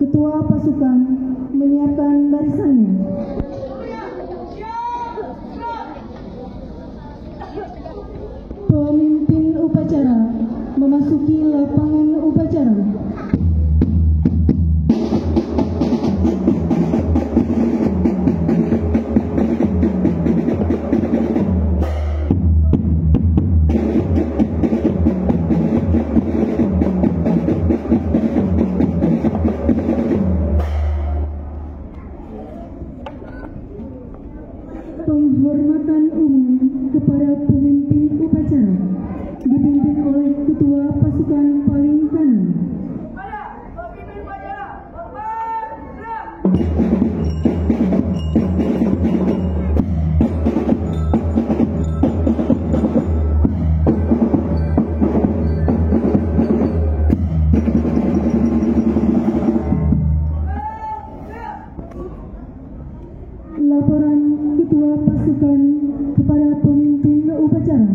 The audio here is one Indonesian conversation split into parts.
Ketua pasukan menyiapkan barisannya. Pemimpin upacara memasuki lapangan upacara. Penghormatan umum kepada pemimpin upacara dipimpin oleh Ketua Pasukan paling kanan. Laporan Ketua Pasukan kepada pemimpin upacara.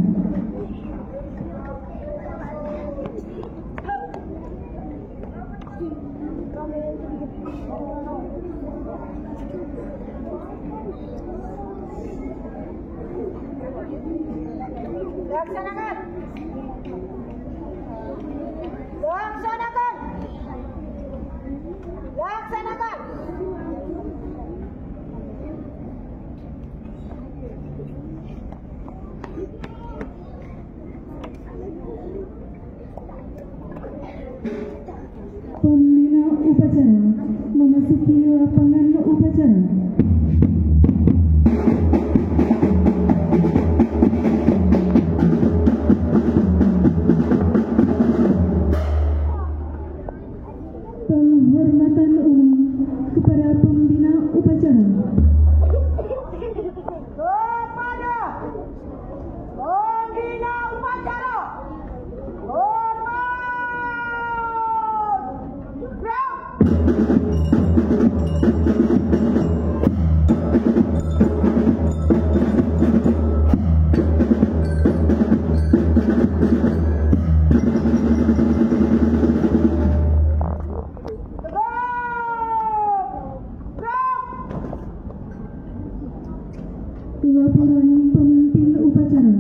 Laksanakan. Laksanakan. Laksanakan. Pembina upacara memasuki lapangan upacara. Penghormatan umum kepada pembina upacara. Kepada pembina upacara. Hormat. Gerak. Laporan pemimpin upacara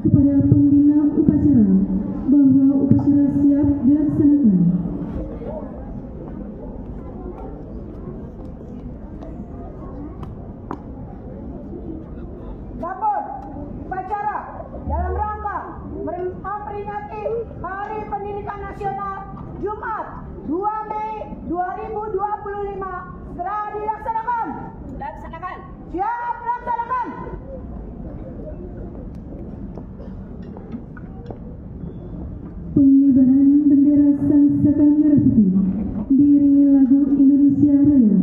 kepada pembina upacara bahwa upacara siap dilaksanakan. Lapor upacara dalam rangka memperingati Hari Pendidikan Nasional Jumat 2 Mei 2025 segera dilaksanakan. Laksanakan. Siap, laksanakan. Pengibaran bendera Sang Saka Merah Putih diiringi lagu Indonesia Raya.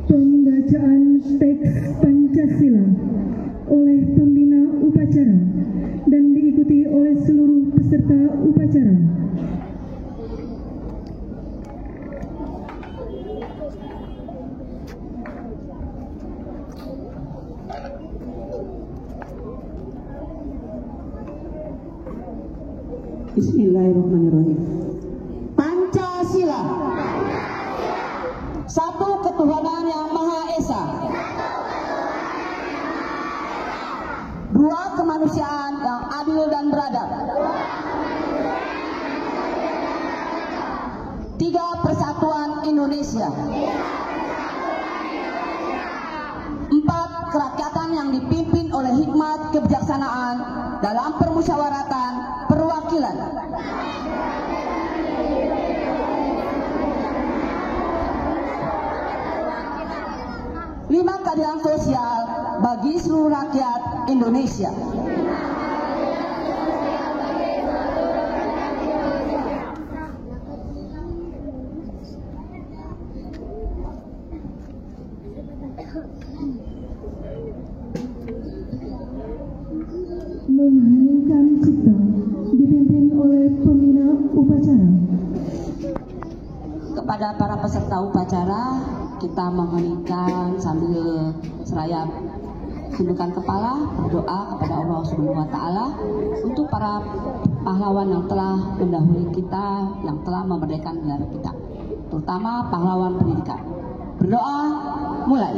Pembacaan teks Pancasila oleh pembina upacara dan diikuti oleh seluruh peserta upacara. Bismillahirrahmanirrahim. Pancasila. Satu ketuhanan yang Maha Esa. Dua kemanusiaan yang adil dan beradab. Tiga persatuan Indonesia. Empat kerakyatan yang dipimpin oleh hikmat kebijaksanaan dalam permusyawaratan perwakilan. Lima keadilan sosial bagi seluruh rakyat Indonesia. Mengheningkan cipta dipimpin oleh pembina upacara. Kepada para peserta upacara, kita mengheningkan sambil seraya tundukkan kepala, berdoa kepada Allah Subhanahu wa Ta'ala untuk para pahlawan yang telah mendahului kita, yang telah memerdekakan negara kita, terutama pahlawan pendidikan. Berdoa, mulai.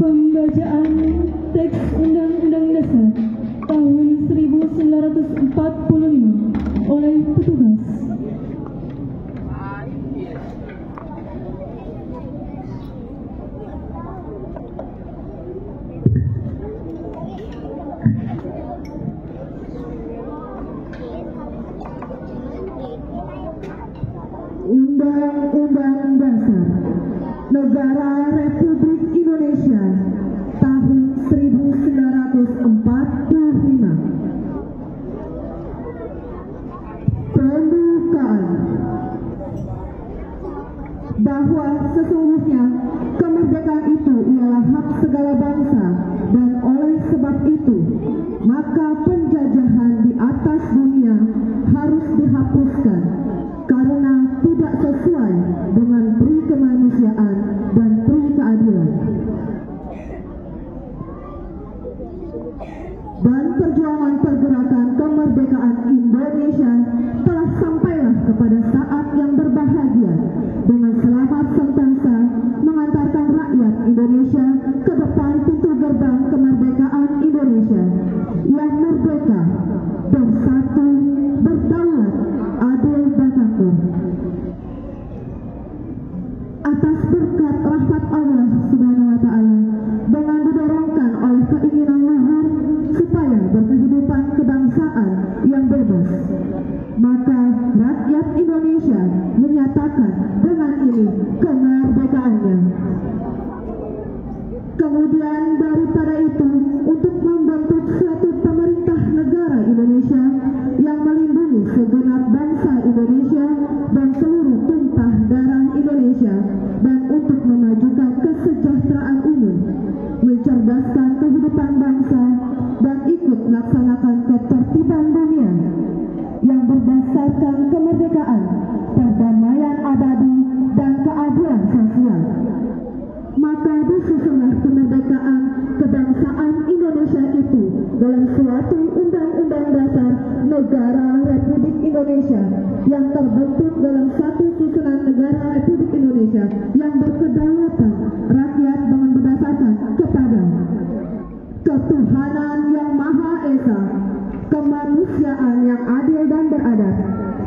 Pembacaan teks Undang-Undang Dasar tahun 1945 oleh petugas. Undang-Undang Dasar Negara Republik Indonesia tahun 1945. Pembukaan. Bahwa sesungguhnya kemerdekaan itu ialah hak segala bangsa, dan oleh sebab itu maka penjajahan di atas dunia harus dihapuskan karena tidak sesuai dengan pri kemanusiaan dan pri keadilan. Dan perjuangan pergerakan kemerdekaan Indonesia telah sampailah kepada saat yang berbahagia dengan selamat sentosa mengantarkan rakyat Indonesia ke depan pintu gerbang kemerdekaan Indonesia yang merdeka, bersatu, berdaulat, adil dan makmur. Atas berkat rahmat Allah Subhanahu wa Ta'ala, dengan didorongkan oleh keinginan luhur supaya berkehidupan kebangsaan kebangsaan yang bebas. Maka rakyat Indonesia menyatakan dengan ini kemerdekaannya. Kemudian daripada itu, untuk membentuk suatu pemerintah negara Indonesia yang melindungi segenap bangsa Indonesia dan seluruh tumpah darah Indonesia, dan untuk memajukan kesejahteraan umum, mencerdaskan kehidupan bangsa, dan ikut melaksanakan ketertiban dunia yang berdasarkan kemerdekaan, perdamaian abadi, dan keadilan sosial. Maka disusunlah kemerdekaan kebangsaan Indonesia itu dalam suatu Undang-Undang Dasar Negara Republik Indonesia yang terbentuk dalam satu susunan negara Republik Indonesia yang berkedaulatan rakyat dengan berdasarkan kepada ketuhanan yang Maha Esa, kemanusiaan yang adil dan beradab,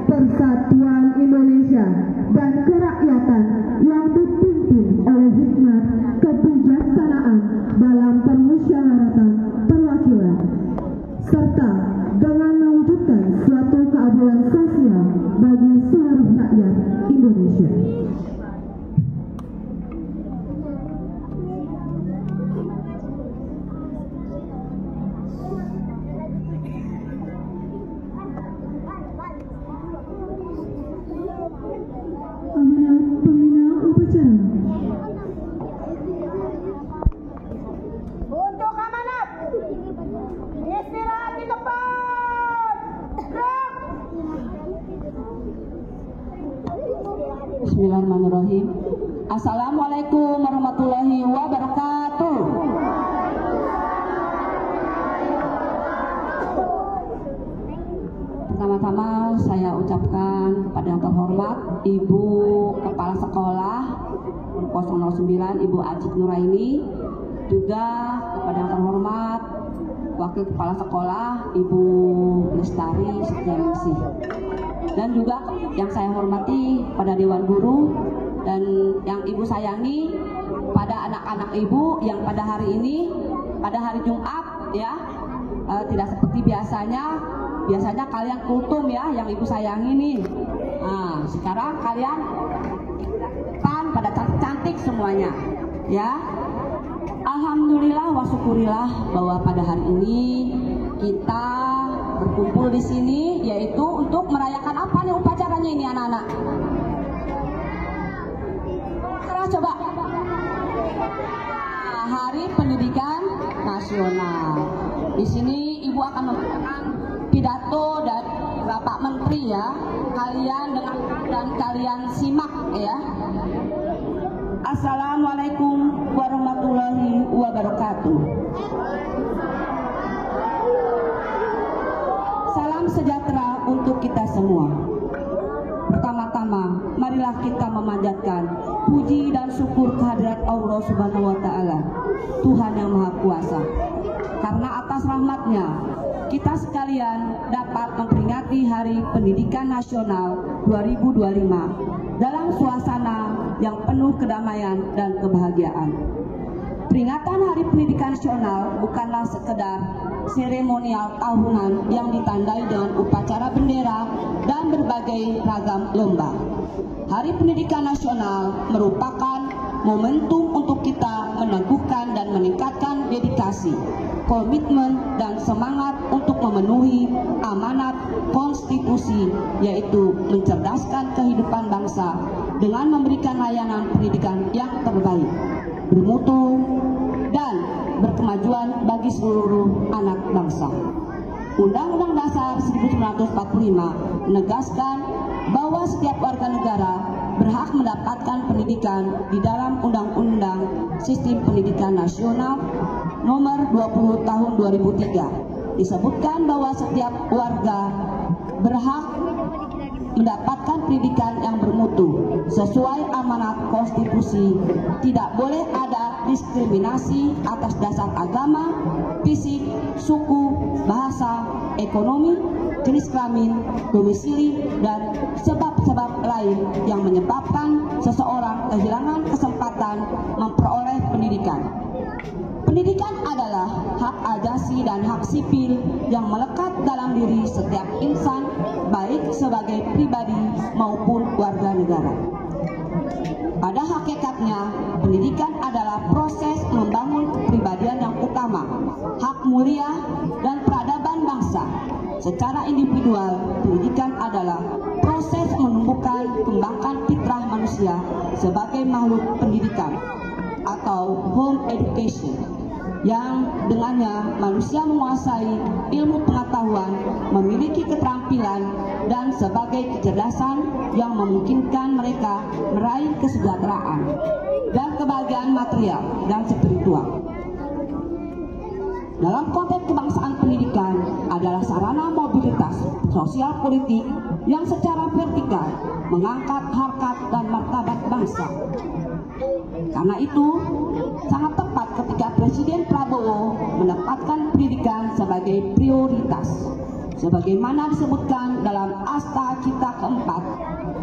persatuan Indonesia, dan kerakyatan yang dipimpin oleh hikmat kebijaksanaan dalam permusyawaratan perwakilan, serta dengan mewujudkan suatu keadilan sosial bagi seluruh rakyat Indonesia. Amanat pembina upacara. Untuk amanat, istirahat di tempat. Gerak. Bismillahirrahmanirrahim. Assalamualaikum warahmatullahi wabarakatuh. Pertama-tama saya ucapkan kepada yang terhormat Ibu Kepala Sekolah 009 Ibu Ajik Nuraini, juga kepada yang terhormat Wakil Kepala Sekolah Ibu Lestari Setianingsih, dan juga yang saya hormati pada Dewan Guru dan yang Ibu sayangi pada anak-anak Ibu yang pada hari ini, pada hari Jumat ya, tidak seperti biasanya. Biasanya kalian kultum ya, yang Ibu sayangi nih. Nah, sekarang kalian pada cantik-cantik semuanya ya. Alhamdulillah wa syukurillah bahwa pada hari ini kita berkumpul di sini yaitu untuk merayakan apa nih upacaranya ini anak-anak? Coba. Nah, Hari Pendidikan Nasional. Di sini Ibu akan memberikan pidato dari Bapak Menteri ya. Kalian dengarkan dan kalian simak ya. Assalamualaikum warahmatullahi wabarakatuh. Salam sejahtera untuk kita semua. Pertama-tama, marilah kita memanjatkan puji dan syukur kehadirat Allah Subhanahu wa Ta'ala, Tuhan yang Maha Kuasa. Karena atas rahmatnya kita sekalian dapat memperingati Hari Pendidikan Nasional 2025 dalam suasana yang penuh kedamaian dan kebahagiaan. Peringatan Hari Pendidikan Nasional bukanlah sekedar seremonial tahunan yang ditandai dengan upacara bendera dan berbagai ragam lomba. Hari Pendidikan Nasional merupakan momentum untuk kita meneguhkan dan meningkatkan dedikasi, komitmen, dan semangat untuk memenuhi amanat konstitusi, yaitu mencerdaskan kehidupan bangsa dengan memberikan layanan pendidikan yang terbaik, bermutu, dan berkemajuan bagi seluruh anak bangsa. Undang-Undang Dasar 1945 menegaskan bahwa setiap warga negara berhak mendapatkan pendidikan di dalam Undang-Undang Sistem Pendidikan Nasional Nomor 20 Tahun 2003. Disebutkan bahwa setiap warga berhak mendapatkan pendidikan yang bermutu sesuai amanat konstitusi. Tidak boleh ada diskriminasi atas dasar agama, fisik, suku, bahasa, ekonomi, jenis kelamin, domisili, dan sebab-sebab lain yang menyebabkan seseorang kehilangan kesempatan memperoleh pendidikan. Pendidikan adalah hak asasi dan hak sipil yang melekat dalam diri Secara individual, pendidikan adalah proses menumbuhkan kembangkan fitrah manusia sebagai makhluk pendidikan atau home education, yang dengannya manusia menguasai ilmu pengetahuan, memiliki keterampilan, dan sebagai kecerdasan yang memungkinkan mereka meraih kesejahteraan dan kebahagiaan material dan spiritual. Dalam konteks kebangsaan, pendidikan adalah sarana mobilitas sosial politik yang secara vertikal mengangkat harkat dan martabat bangsa. Karena itu, sangat tepat ketika Presiden Prabowo menempatkan pendidikan sebagai prioritas. Sebagaimana disebutkan dalam Asta Cita keempat,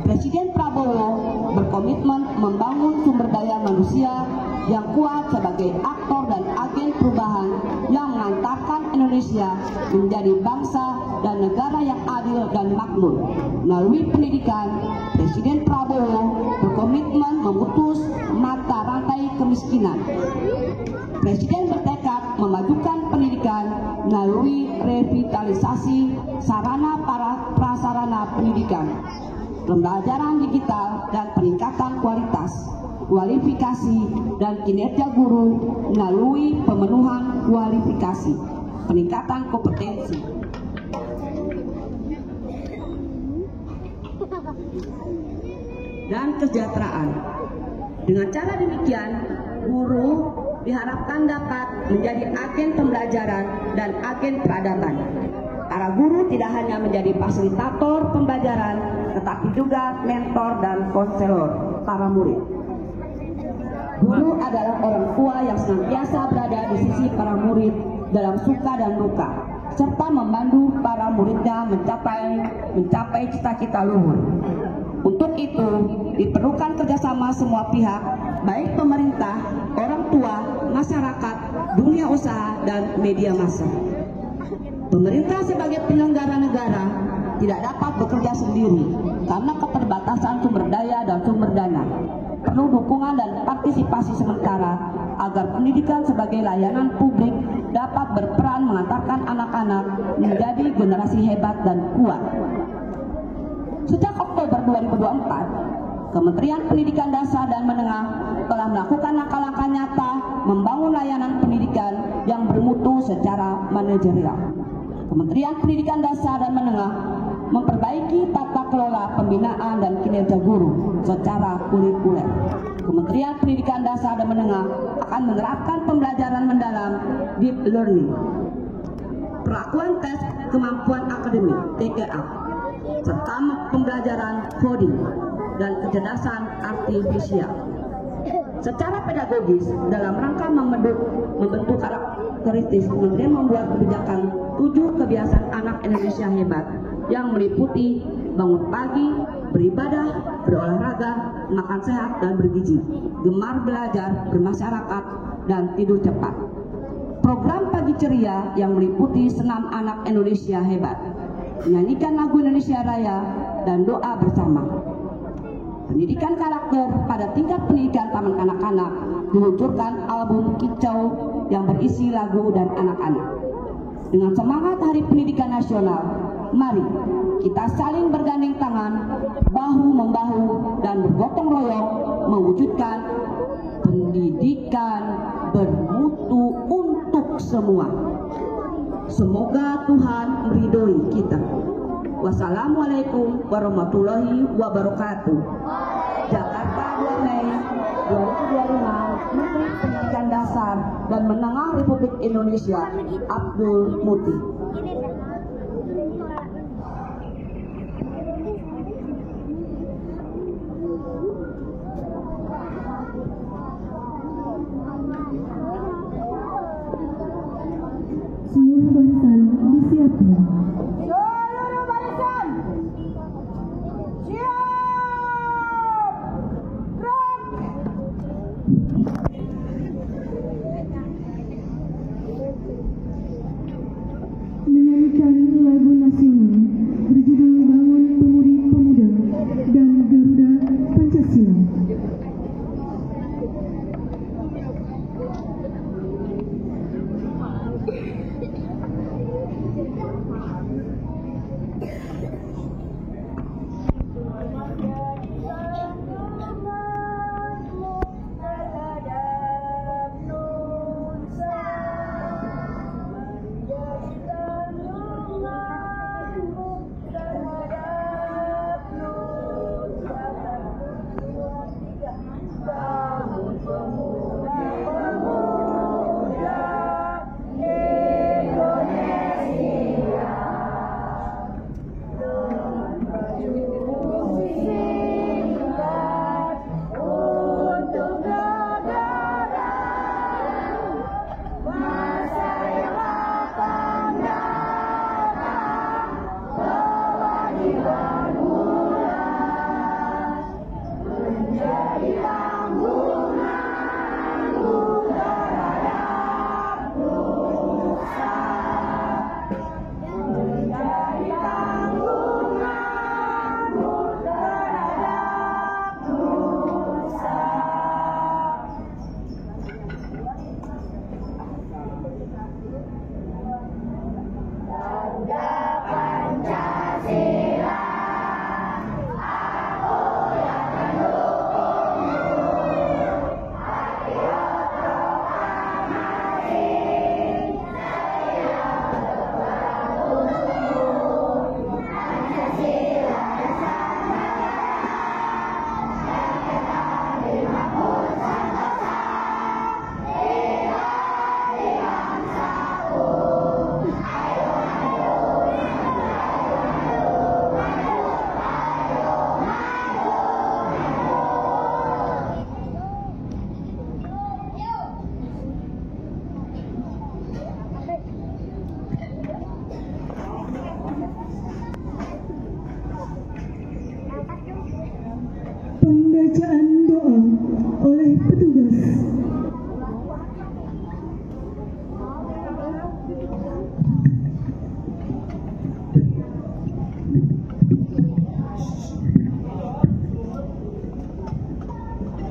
Presiden Prabowo berkomitmen membangun sumber daya manusia yang kuat sebagai aktor dan agen perubahan yang mengantarkan Indonesia menjadi bangsa dan negara yang adil dan makmur. Melalui pendidikan, Presiden Prabowo berkomitmen memutus mata rantai kemiskinan. Presiden bertekad memajukan pendidikan melalui revitalisasi sarana prasarana pendidikan, pembelajaran digital, dan peningkatan kualifikasi dan kinerja guru melalui pemenuhan kualifikasi, peningkatan kompetensi, dan kesejahteraan. Dengan cara demikian, guru diharapkan dapat menjadi agen pembelajaran dan agen peradaban. Para guru tidak hanya menjadi fasilitator pembelajaran, tetapi juga mentor dan konselor para murid. Guru adalah orang tua yang senantiasa berada di sisi para murid dalam suka dan duka, serta membantu para muridnya mencapai cita-cita luhur. Untuk itu, diperlukan kerjasama semua pihak, baik pemerintah, orang tua, masyarakat, dunia usaha, dan media massa. Pemerintah sebagai penyelenggara negara tidak dapat bekerja sendiri karena keterbatasan sumber daya dan sumber dana. Perlu dukungan dan partisipasi sementara agar pendidikan sebagai layanan publik dapat berperan mengantarkan anak-anak menjadi generasi hebat dan kuat. Sejak Oktober 2024, Kementerian Pendidikan Dasar dan Menengah telah melakukan langkah-langkah nyata membangun layanan pendidikan yang bermutu secara manajerial. Kementerian Pendidikan Dasar dan Menengah memperbaiki tata kelola pembinaan dan kinerja guru secara kurikuler. Kementerian Pendidikan Dasar dan Menengah akan menerapkan pembelajaran mendalam deep learning, perlakuan tes kemampuan akademik (TKA), serta pembelajaran coding dan kecerdasan artifisial. Secara pedagogis, dalam rangka membentuk karakteristik, kemudian membuat kebijakan 7 kebiasaan anak Indonesia hebat yang meliputi bangun pagi, beribadah, berolahraga, makan sehat dan bergizi, gemar belajar, bermasyarakat, dan tidur cepat. Program Pagi Ceria yang meliputi senam anak Indonesia hebat, menyanyikan lagu Indonesia Raya, dan doa bersama. Pendidikan karakter pada tingkat pendidikan taman kanak-kanak, diluncurkan album kicau yang berisi lagu dan anak-anak. Dengan semangat Hari Pendidikan Nasional, mari kita saling bergandeng tangan, bahu-membahu, dan bergotong royong mewujudkan pendidikan bermutu untuk semua. Semoga Tuhan meridhoi kita. Wassalamualaikum warahmatullahi wabarakatuh. Jakarta 2 Mei 2025, Menteri Pendidikan Dasar dan Menengah Republik Indonesia Abdul Muti. Seluruh barisan disiapkan. Seluruh barisan siap. Gerak. Bacaan doa oleh petugas.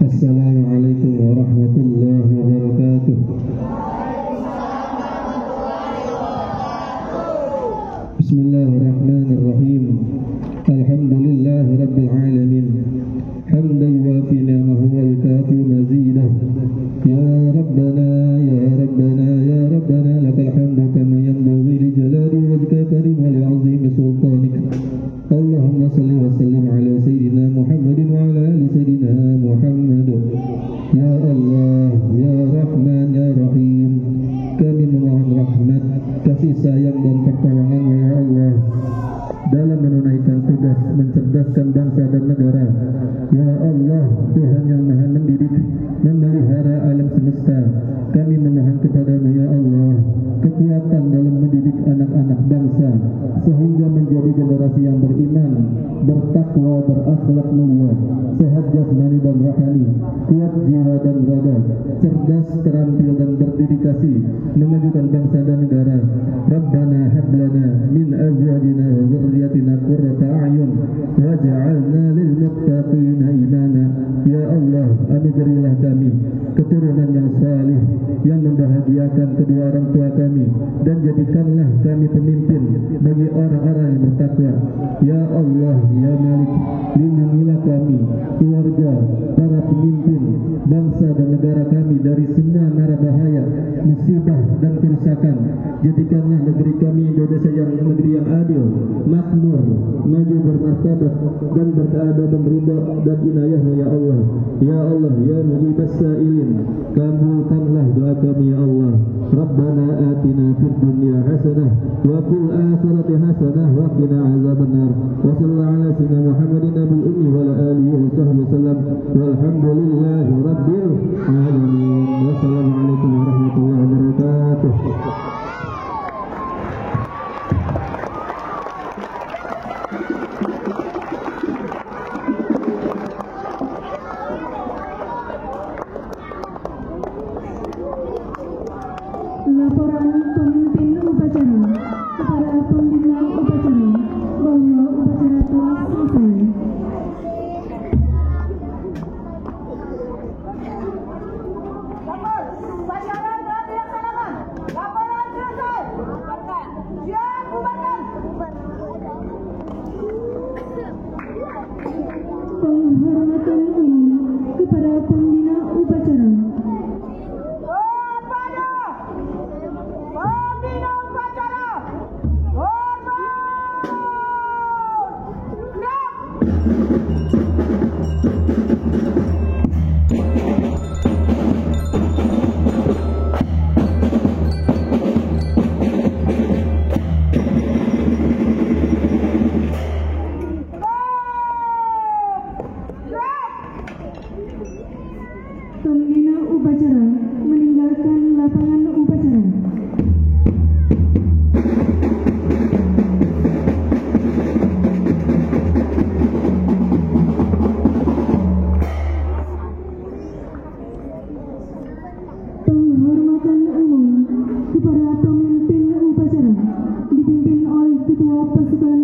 Assalamualaikum warahmatullahi wabarakatuh. Bismillahirrahmanirrahim. Alhamdulillahi rabbil alamin. Hamdan yuwafi ni'amahu wa yukafi mazidah. Ya Rabbana ya Rabbana ya Rabbana lakal hamdu kama yanbaghi li jalali wajhika karim wa li 'azimi sultanik. Allahumma salli wa sallim ala sayyidina Muhammadin wa ala ali sayyidina Muhammad. Ya Allah, ya Rahman, ya Rahim, kami memohon rahmat, kasih sayang dan pertolongan-Mu ya Allah dalam menunaikan tugas mencerdaskan bangsa dan negara. Ya Allah, Tuhan yang Maha mendidik, memelihara alam semesta, kami memohon kepadamu ya Allah kekuatan dalam mendidik anak-anak bangsa sehingga menjadi generasi yang beriman, bertakwa, berakhlak mulia, sehat jasmani dan rohani, kuat jiwa dan raga, cerdas, terampil dan berdedikasi memajukan bangsa dan negara. Rabbana hab lana min azwajina wa dzurriyyatina qurrata a'yun waj'alna lil muttaqina imama. Ya Allah, anugerahilah kami keturunan yang salih yang membahagiakan kedua orang tua kami, dan jadikanlah kami pemimpin bagi orang-orang yang bertakwa. Ya Allah, ya Malik, lindungilah kami, keluarga, para pemimpin, bangsa dan negara kami dari semua mara bahaya, musibah dan kerusakan. Jadikanlah negeri kami Indonesia yang negeri yang adil, makmur, maju, bermartabat dan berkeadaan dan beridha dan inayah-Mu ya Allah. Ya Allah, ya Mujibas Sa'ilin, kabulkanlah doa kami ya Allah. Rabbana atina fid dunya hasanah wa fil akhirati hasanah wa qina azabannar. Wa sallallahu ala sayyidina Muhammadin nabiyil ummi wa ala alihi wa sahbihi wasallam. Walhamdulillahi rabbil alamin. Wassalamualaikum warahmatullahi wabarakatuh. Laporan pemimpin upacara kepada pembina upacara bahwa upacara telah selesai. Upacara telah dilaksanakan. Laporan selesai. Siap bubarkan. Penghormatan umum kepada pembina upacara. Pembina upacara, hormat. Pembina upacara meninggalkan lapangan upacara. Penghormatan umum kepada pemimpin upacara dipimpin oleh Ketua Pasukan